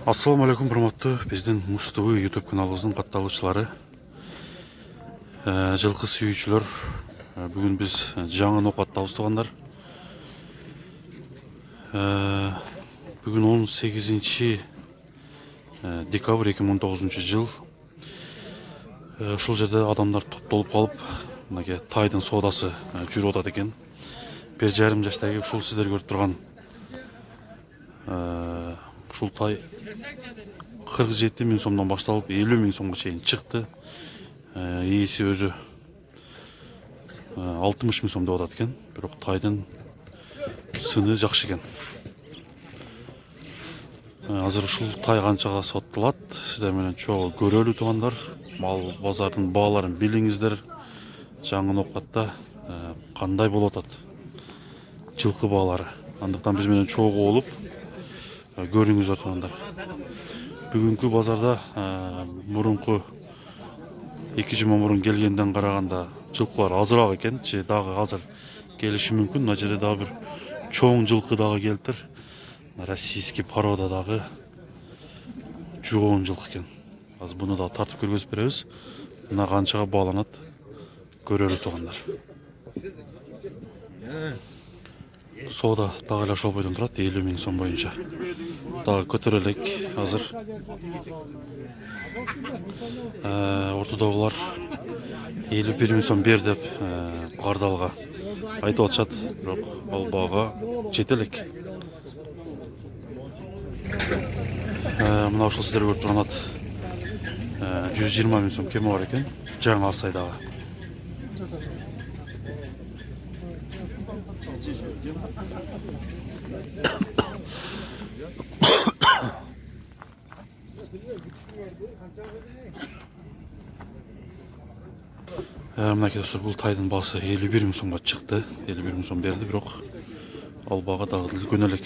Ассаламу алейкум, урматтуу биздин Муз ТВ YouTube каналыбыздын катталуучулары, жылкы сүйүүчүлөр. Бүгүн биз жаңы ноокаттабыз туугандар. Бүгүн 18 декабрь 2019 жыл. Ушул жерде адамдар топтолуп калып, мынакей тайдын соодасы жүрүп атат экен. 1,5 жаштагы ушул сиздер көрүп турган ушул тай 47 миң сомдон башталып 50 миң сомго чейин чыкты. Ээси өзү 60 миң сом деп атат экен. Бирок тайдын сыны жакшы экен. Азыр ушул тай канчага сатылат? Сиздер менен чогуу көрөлү туугандар. Мал базардын бааларын билиңиздер. Жаңы ноокатта кандай болуп атат жылкы баалары. Андыктан биз менен чогуу болуп көрүңүздөр туугандар. Бүгүнкү базарда мурунку 2 жума мурун келгенден караганда жылкылар азыраак экен. Же дагы азыр келиши мүмкүн. Мына жерде дагы бир чоң жылкы дагы келиптир. Российский порода дагы жоон жылкы экен. Азыр буну да тартып көргөзүп беребиз. Мына канчага бааланат көрөлү туугандар. Соода дагы эле ошол бойдон турат, 50 миң сом боюнча. Дагы көтөрө элек азыр. Ортодогулар 51 миң сом бер деп кардалга айтып атышат, бирок ал баага жете элек. Мына ушул сиздер көрүп турган ат 120 миң сом кеми бар экен, жаңы сайдагы. Мынакей достор, бул тайдын баасы 51 миң сомго чыкты. 51 миң сом берди, бирок ал баага дагы үлкөн элек.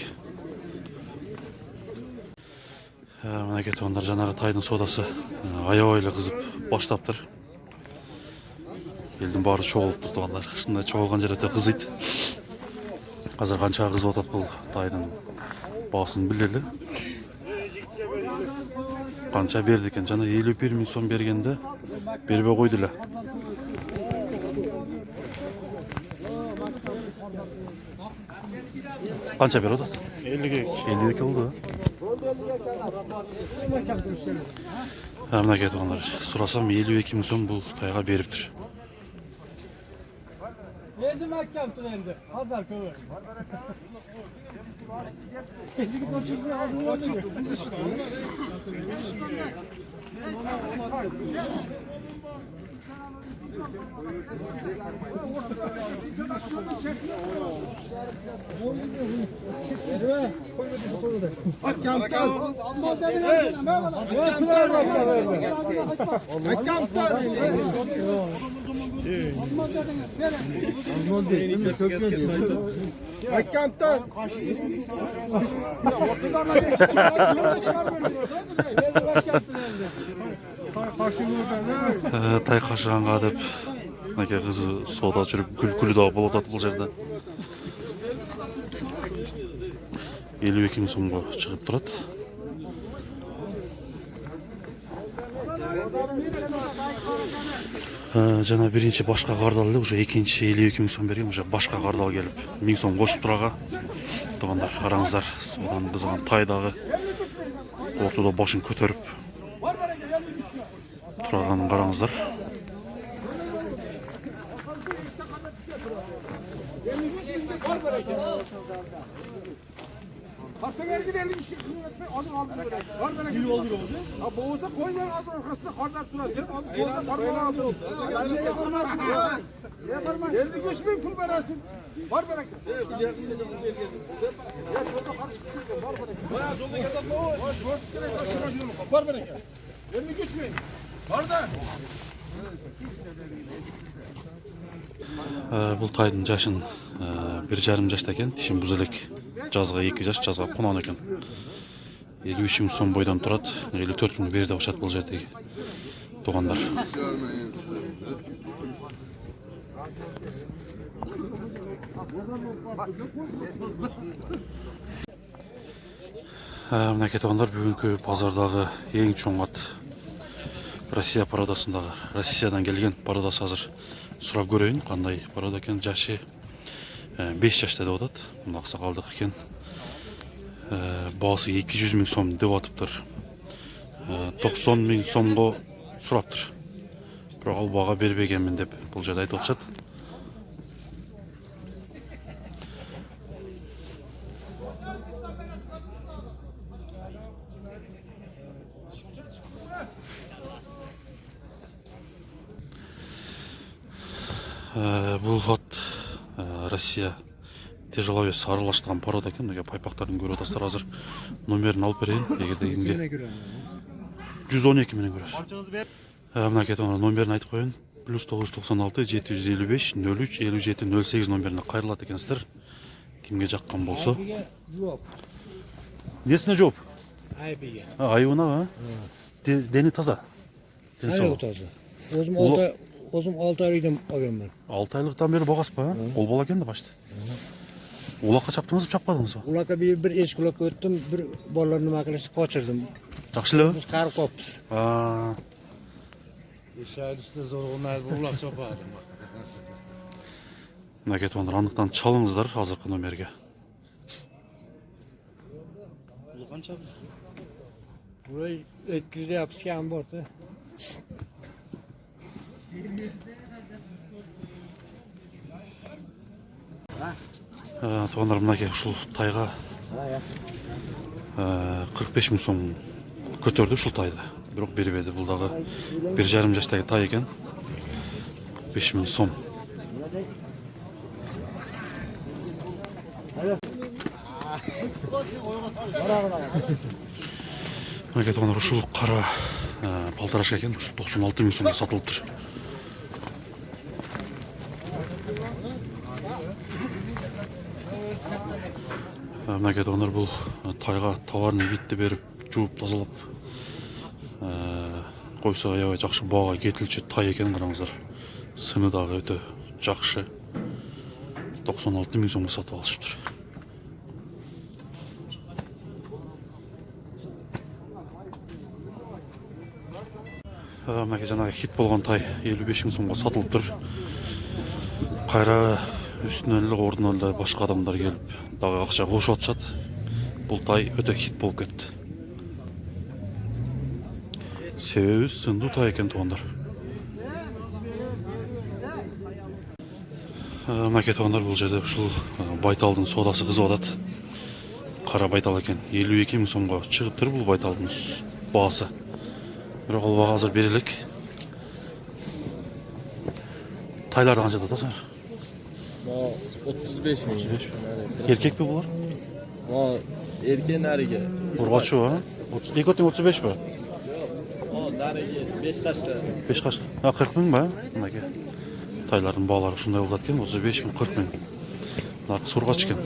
Мынакей туугандар, жанагы тайдын соодасы аябай эле кызып баштаптыр. Элдин баары чогулуптур туугандар. Ушундай чогулган жерде кызыйт. Азыр канчага кызып атат бул тайдын баасын билели. Канча берди экен? Жана 51 миң сом бергенде бербей койду эле. Канча берип атат? 52 болду. Мынакей туугандар, сурасам 52 миң сом бул тайга бериптир. Endi mahkamdir endi. Hazar ko'r. Kechigi ko'chirib Тай кашыганга деп мынакей кызы соода жүрүп күлкүлүү да болуп атат бул жерде. 52 миң сомго чыгып турат. Жана биринчи башка кардал эле, уже экинчи 52 миң сом берген, уже башка кардал келип 1000 сом кошуп турага. Туугандар, караңыздар, соодан бызган тай дагы ортодо башын көтөрүп тураганын караңыздар. Бул тайдын жашын 1,5 жашта экен, тишин буз элек. Жазга 2 жаш, жазга конон экен. 53 миң сом бойдон турат. 54 миң берди акчат бул жердеги туугандар. Мынакей туугандар, бүгүнкү базардагы эң чоң ат Россия пародасындагы, Россиядан келген пародасы азыр сурап көрөйүн, кандай парода экен. Жашы 5 жашта деп атат. Мына аксакалдык экен. Баасы 200 000 сом деп атыптыр. 90 000 сомго сураптыр. Бирок ал бага бербегенмин деп бул жерде айтып атышат. Бул ат Россия тяжеловес аралаштырган порода экен. Мына пайпактарын көрүп атасыздар. Азыр номерин алып берейин. Эгерде кимге 112 менен көрөсүз. Мынакей номерин айтып коеюн. +996 755 03 57 08 номерине кайрылат экенсиздер. Кимге жаккан болсо. Несине жооп? Айбиге. Айыбына, дени таза. Айбы таза. Өзüm 6 aydan alganman. 6 айлыктан бери багасыз ба? Ол бала экен да башты. Улакка чаптыңызбы, чаппадыңызбы? Ulaka bir eski ulaka öttüm, bir bolalarını makalesi kaçırdım. Жакшы элеби? Biz karı kopuz. Eşeğin üstüne zor olmaz, bu ulak sopadı. Мынакей туугандар, андыктан чалыңыздар азыркы номерге. Bu kança mı? Burayı 200'de yapışkan bortu. Туугандар, мынакей ушул тайга 45 000 сом көтөрдү ушул тайды. Бирок бербеди. Бул дагы 1,5 жаштагы тай экен. 45 000 сом. Мынакей туугандар, ушул кара палтарашка экен. Ушул 96 000 сомго сатылыптыр. Мынакей туугандар, бул тайга товарный видти берип, жууп, тазалап койсо аябай жакшы баага кетилчү тай экен. Караңыздар, сыны дагы өтө жакшы. 96 000 сомго сатып алышыптыр. Мынакей жанагы хит болгон тай 55 000 сомго сатылыптыр. Кайра үстүнөн эле ордунан эле башка адамдар келип дагы акча кошуп атышат. Бул тай өтө хит болуп кетти. Себеби сындуу тай экен туугандар. Мынакей туугандар, бул жерде ушул байталдын соодасы кызып атат. Кара байтал экен. 52 000 сомго чыгыптыр бул байталдын баасы. Бирок ал бага азыр бере элек. Тайларды канчада атасыңар? 35 000. Эркек бе булар? Erkeğin erkeği. Ургачу, а? 32 отен 35 бе? O narigi 5 kaçta. 5 каш. 40 000 ба? Мынакей. Тайлардын баалары ушундай болот экен, 35 000, 40 000. Наркы сургач экен.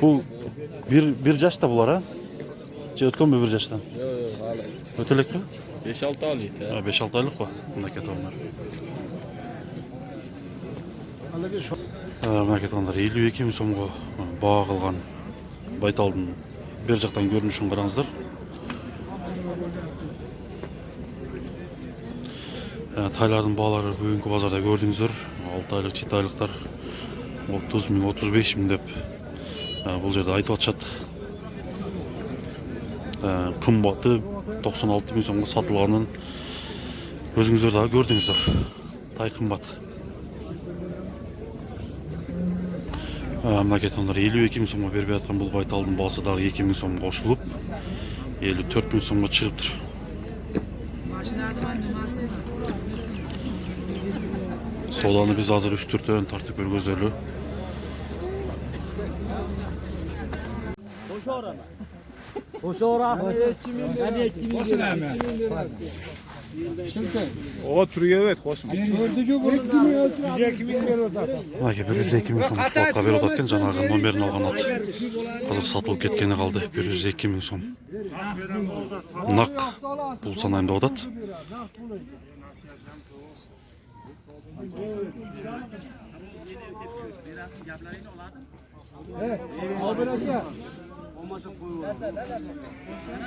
Бул bir жашта булар, а? Же өткөнбү 1 жаштан? Yok hala. Өтө элекпи? 5-6 aylık ya. 5-6 айлык ба? Мынакей туугандар. Мынакей туугандар, 52 000 сомго баа кылган байталдын бер жактан көрүнүшүн караңыздар. Тайлардын баалары бүгүнкү базарда көрдүңүздөр. 6 айлык, 7 айлыктар 30 000, 35 000 деп бул жерде айтып атышат. Кымбаты 96 000 сомго сатылганын өзүңүздөр дагы көрдүңүздөр. Тай кымбат. Мынакей туугандар, 52 000 сомго бербей аткан бул байталдын баасы дагы 2 000 сомго кошулуп 54 000 сомго чыгыптыр. Сооданы биз азыр үстүртөн тартып көргөзөлү. Hoş orası. Hadi etkimin gelme. O türüye evet, hoş mu? Gördücü bu. Güzel kimin geliyor orada? Мынакей 102 000 сом ушулакка берип атат экен. Жанагы номерин алган ат азыр сатылып кеткени калды. 102 000 сом. Нак бул санайм деп атат.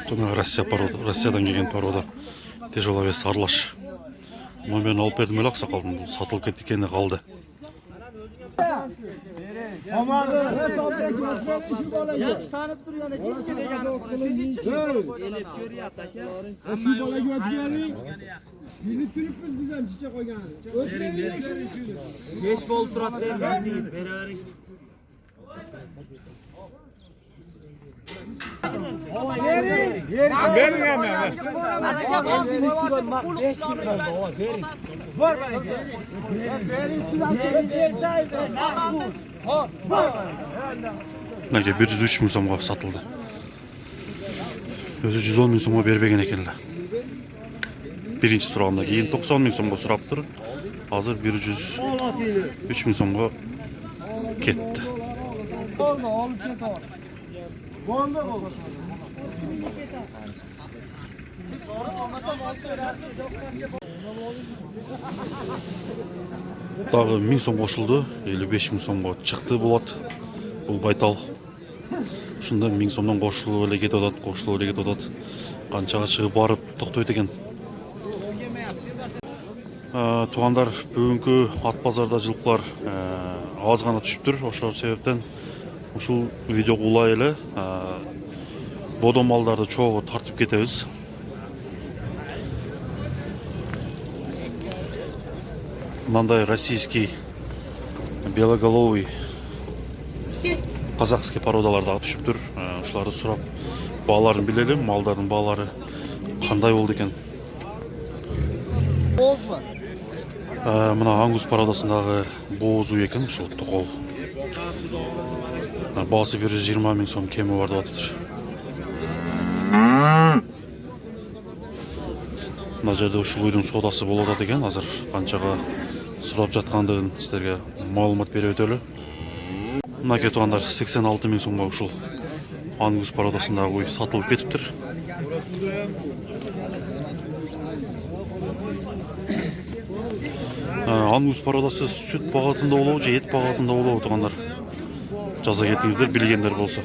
Жаңағы Россиядан келген порода. Тяжеловес Арлаш. Мен алып бердім өлі ақсақалдың. Бұл сатылып кетті екені қалды. Beş bol turat vermez beraber. Неге 103 мың сомға сатылды. Өзі 110 мың сомға бербеген екенлі. Бірінші сұрағында кейін 90 мың сомға сұрап тұр. Азыр 103 мың сомға кетті. Дағы 1000 сом қосылды, 55 мың сомға шықты болады. Бұл байтал. Шында 1000 сомнан қосылып әлі кетіп отады. Қаншаға шығып барып тоқтайды екен. Туғандар, бүгінгі ат базарда жылқылар аз ғана түсіп тұр. Ошол себептен ушул видео улай эле бодо малдарды чогуу тартып кетебиз. Мындай российский белоголовый казахский породалар дагы түшүп тур. Ушуларды сурап бааларын билели, малдардын баалары кандай болду экен. Мына ангус породасындагы боозу экен, ушул токол. Баасы 120 мың сом кеми бар деп атыптыр. Мына жерде ушул уйдун содасы болуп атат экен. Азыр канчага сурап жаткандыгын силерге маалымат берип өтөлү. Мына кеткандар 86 мың сомго ушул ангус породасындагы уй сатылып кетиптир. Ангус породасы сүт багатында болобу же эт багатында болобу тугандар? Жаза кетиңиздер, билгендер болсо.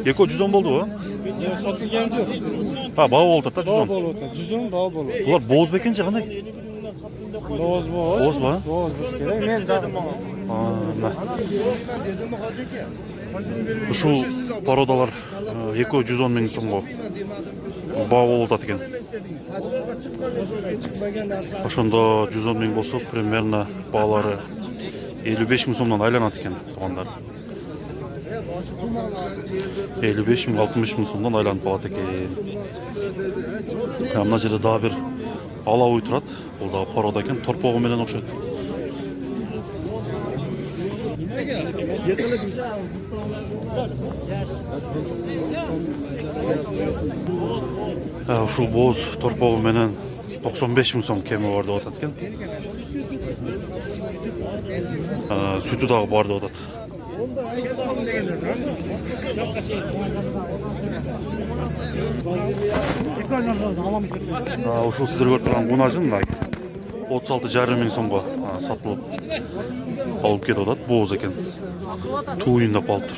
Эко 110 болду, Сатылген жок. Баа болуп атат, 110. Болуп атат. 110 баа болуп. Булар бооз бекен же кандай? Бооз. Бооз ба? Бооз керек. Мен дадым Мына. Ушул породалар эко 110 мың сомго баа болуп атат экен. Ошондо 110 мың болсо, примерно баалары 55 мың сомдон айланат экен тугандар. 55 мың, 60 мың сомдон айланып калат экен. Мына жерде дагы бир ала уй турат. Бул дагы порода экен, торпогу менен окшойт. Ушул бооз торпогу менен 95 мың сом кеми бар деп атат экен. Сүтү дагы бар деп атат. Ушул сиздер көрүп турган кунажын 36,5 мың сомго сатылып алып кетип атат. Бооз экен. Туйундап алыптыр.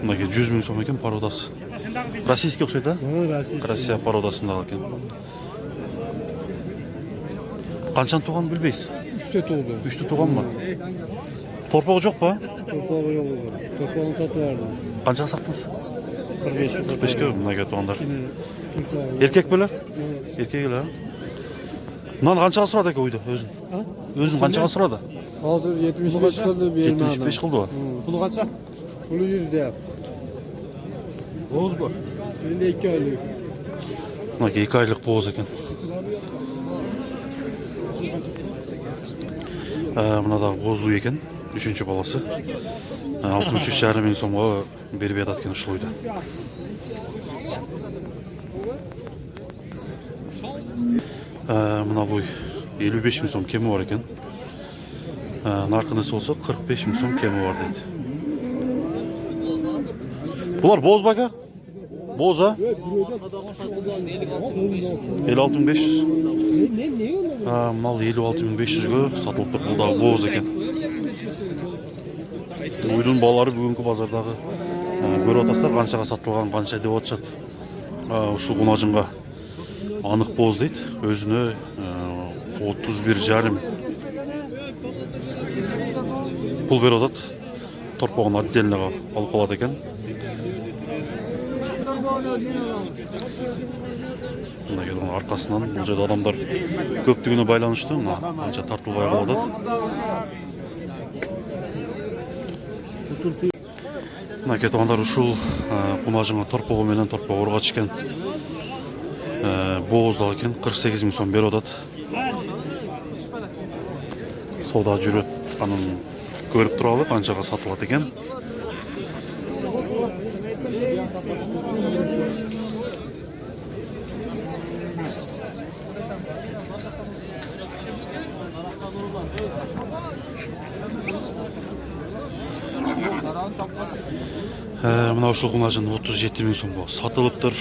Мына 100 мың сом экен породасы. Российский окшойт, да? Россия породасындагы экен. Канчаны тууганын билбейсиз? 3 туылды. 3 тууганбы? Торпогу жок ба? Торпогу жок. Торпогун сатып барды. Канчага саттыңыз? 45-ке мына туугандар. Турпогу. Эркек беле? Эркек эле. Мынаны канчага сурады экен уйду өзүн? Өзүн канчага сурады? Азыр 75 кылды берме адам. 75 кылды ба? Пулу канча? Пулу 100 деп. Боз бу. Менде 2 айлык. Мына 2 айлык бооз экен. Мына да бооз уй экен, 3-чү баласы. 63,5 мың сомго берип атат экен ушул уйду. Мына буй 55 мың сом кеми бар экен. Наркындысы болсо 45 мың сом кеми бар дейт. Булар бооз ба экен? Боза? 56.500. Мал 56.500-ге сатылып тұр. Бұл дағы боз екен. Үйдің балары бүгінгі базардағы көріп отырсыздар қаншаға сатылған, қанша деп отыршады. Ушул кунажынга анық боз дейді. Өзіне 31,5 пул беріп атат. Торпағын отдельно алып қалады екен. Мына келген арқасынан бұл жерде адамдар көптігіне байланышты. Анша тартылбай қалады. Мына кетіп ушул кунажынга торпого менен торпого ургач экен. Бооздак экен 48 миң сом берип атат. Соода жүрөт, анын көрүп туралы канчага сатылат экен. Мына ушул кунажын 37 миң сомго сатылыптыр.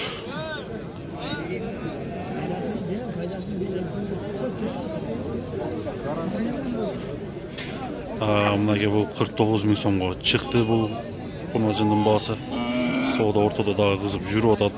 Мынаге бул 49 миң сомго чыкты. Бул кунажындын баасы. Соода ортодо дагы кызып жүрүп атат.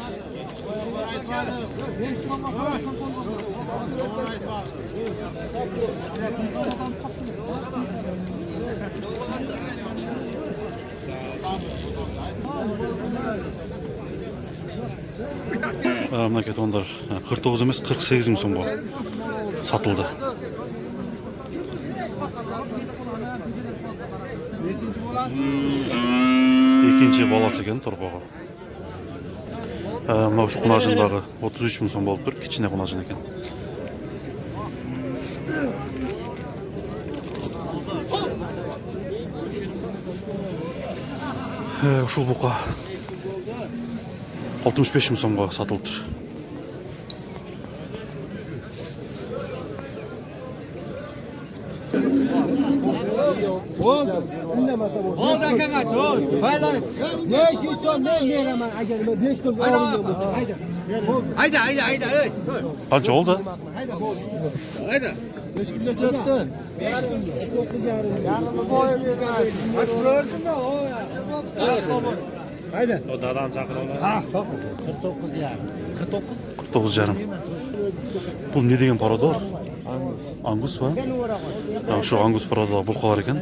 Мына кетондар 49 эмес 48 миң сомго сатылды. Экинчи баласы экен торпого. Мына ушу кунажындагы 33 миң сом болуп тур, кичине кунажын экен. Ушул бука 65 миң сомго сатылып тур. Qancha oldu? O dadam chaqiradi. 49,5. Бұл не деген порода? Ангус ба? Шу ангус порода бұқалар екен.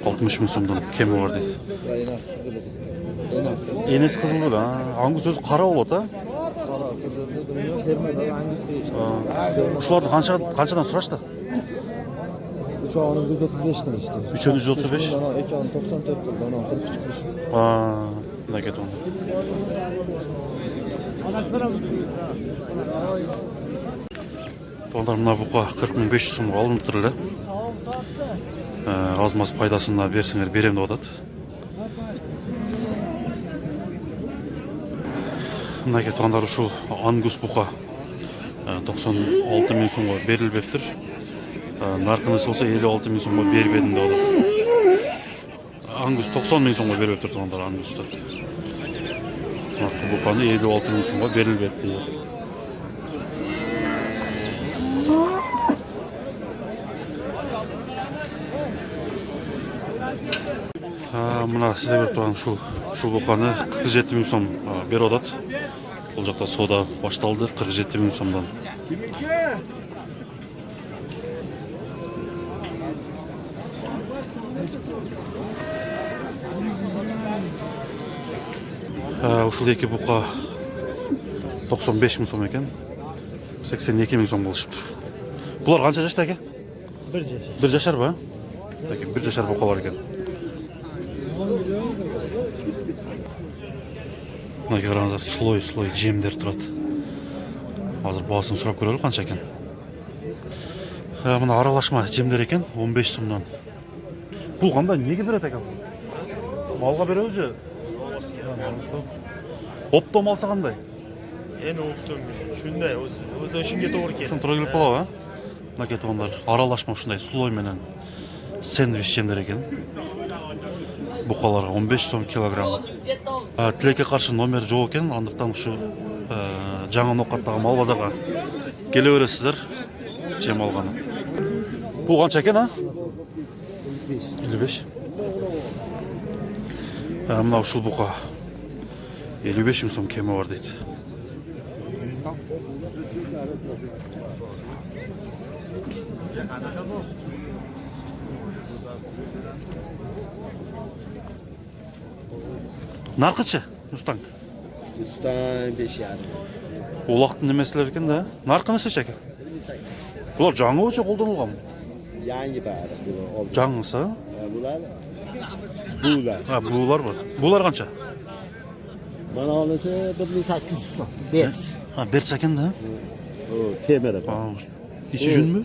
60 миң сомдан кемі бар дейді. Енесі қызыл бөлі. Ангус өзі қара болады, а? Qora, qizilni bilmiyorum. Fermerlar angus deyishdi. Ушыларды қаншадан сұрашты? Uçağını 135 qilishdi. 335? Ekani 94 qildi, ana 43 qilishdi. Mına ket onu. Onlar mına buqa 40.500 сомго алынып тұр эле. Аз-маз пайдасына берсеңер берем деп атат. Мына ket onlar ушул ангус бука 96 миң сомго берилбептир. Наркынысы болса 56 миң сомго бербедим деп атат. Ангус 90 миң сомго бериптир onlar ангусты. Буканы 56 миң сомго берилбепти. Мына сізде көріп тұрған шул буканы 47 миң сом беріп атат. Бұл жақта сода башталды 47 миң сомдан. Ушул эки бука 95 миң сом екен. 82 миң сом болушуптур. Булар канча жашта экен? 1 жаш. 1 жашар ба? Таки 1 жашар букалар екен. Мына қараңыздар, слой жемдер тұрады. Азыр баасын сурап көрөлү канча екен. Мына аралашма жемдер екен 15 сомдан. Бул кандай неге берет экен? Малга беребиз же? Оптом алса кандай? Эни оптом. Шундай, өз ишинге туура келет. Шун туура келип калабы, а? Мына кеткендар аралашма ушундай слой менен сэндвич жемдер екен. бұқаларға 15 сом килограмм. Тілекке қарсы номер жоқ екен, андықтан ұшы жаңа ноқаттағы мал базарға келе бересіздер жем алғаны. Бұл қанша екен, а? 55. Мына ұшыл бұқа 55 сом кемі бар дейді. Нарқычы, Ұстан? Üstten 5 yani. Олақтың немесілер екен да? Нарқы несі екен? Бұлар жаңы өте қолданылған мı? Yangi bari. Жаңысы? Bular. Bular. Бұлар бар. Бұлар қанша? Bana olası 1800 son. 5. Берс екен да? O temere. İçi jün mü?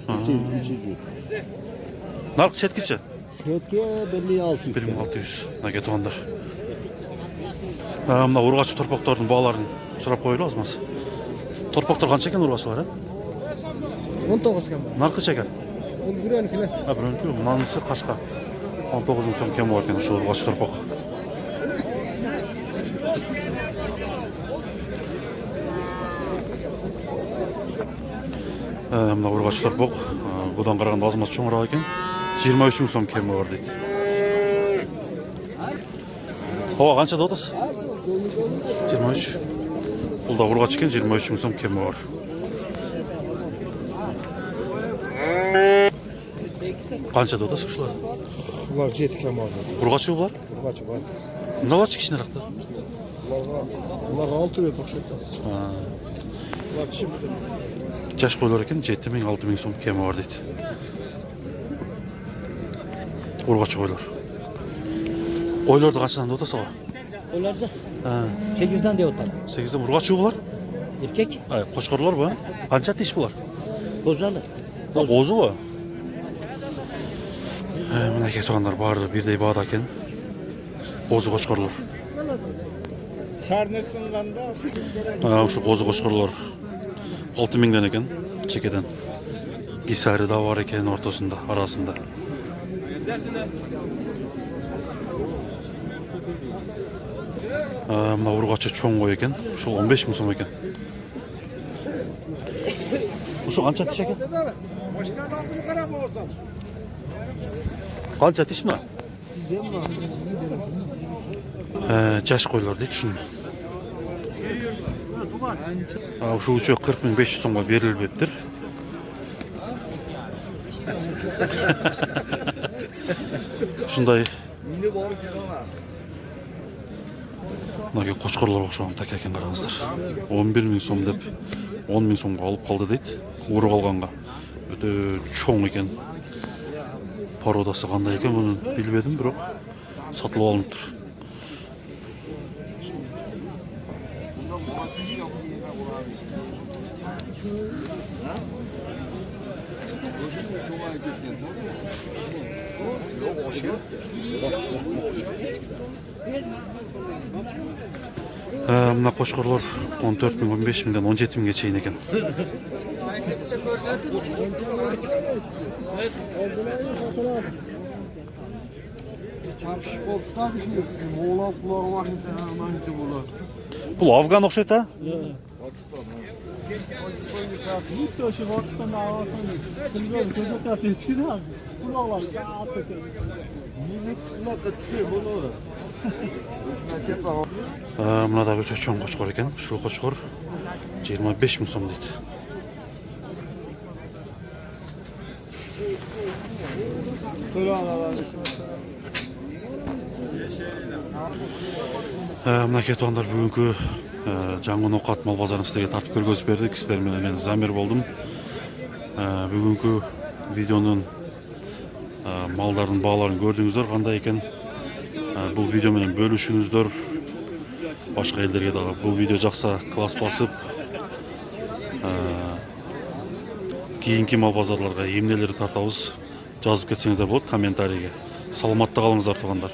İçi jün. Нарқы шеткіші? Setke 1600. 1600. Әке туғандар. Мына ұрғашы торпақтардың бағаларын сұрап қойылы азмасы. Торпақтар қанша екен ұрғашылар? 19 km. Нарқы шекен? O buranın kime? Бірінкі, мынанысы қашқа. 19 сом кем бар екен, ұшы ұрғашы торпақ. Мына ұрғашы торпақ, бұдан қарағанда азмасы чоңырақ екен. 23 сом кемі бар дейді. Оға қанша да отасы? 23. Бұл да ұрғач екен, 23 сом кемі бар. Қанша да отасы ұшылар? Bunlar 7 km aldı. Ұрғачы бұлар? Kaç var? Мыналар кішкене рақта? Bunlar 6 lira tokşetler. Bunlar çim. Жаш қойлар екен, 7000-6000 сом кемі бар дейді. Ұрғачы қойлар. Қойларды қаншадан да отасы ға? Onlarda 8'den de otar. 8'den ұрғачы бұлар? Erkek, Қошқарлар ба? Қанша теш бұлар? kozalı. Қозы ба? Мына кетуғандар барды бірдей бағда екен. Қозы қошқарлар. Sarnırsınlanda Şu қозы қошқарлар 6000'den екен, чекеден. Гисары да бар екен ортасында, арасында. Мына ұрғачы чоң қой екен, шол 15 мың сом екен. Şu қанша тиш екен? Қанша тиш ма? Жаш қойлар дейді шын. Şu uçak 40.500 сомға беріліп еттір. Шындай мынаке қошқарлар оқшаған так екен қараңыздар. 11.000 сом деп 10.000 сомға алып қалды дейді. Ұры қалғанға. Өте чоң екен. Пародасы қандай екен бұны білбедім, бірақ сатылып алынып тұр. Мына қошқарлар 14.000-15.000-ден 17.000-ге чейін екен. Бұл Афган оқшайды, а? Мына да өте чоң қошқар екен. Шыл қошқар 25 мың сом дейді. Мына кетуғандар бүгінгі жаңғы ноқат мал базарын сіздерге тартып көргізіп бердік. Сіздермен мен Замир болдым. Бүгінгі видеоның малдардың бағаларын көрдіңіздер, қандай екен. Бұл видеомен бөлішіңіздер. Башқа елдерге дағы бұл видео жақса класс басып, кейінгі мал базарларға емнелері тартауыз жазып кетсеңіздер болады комментарийге. Саламатта қалыңыздар туғандар.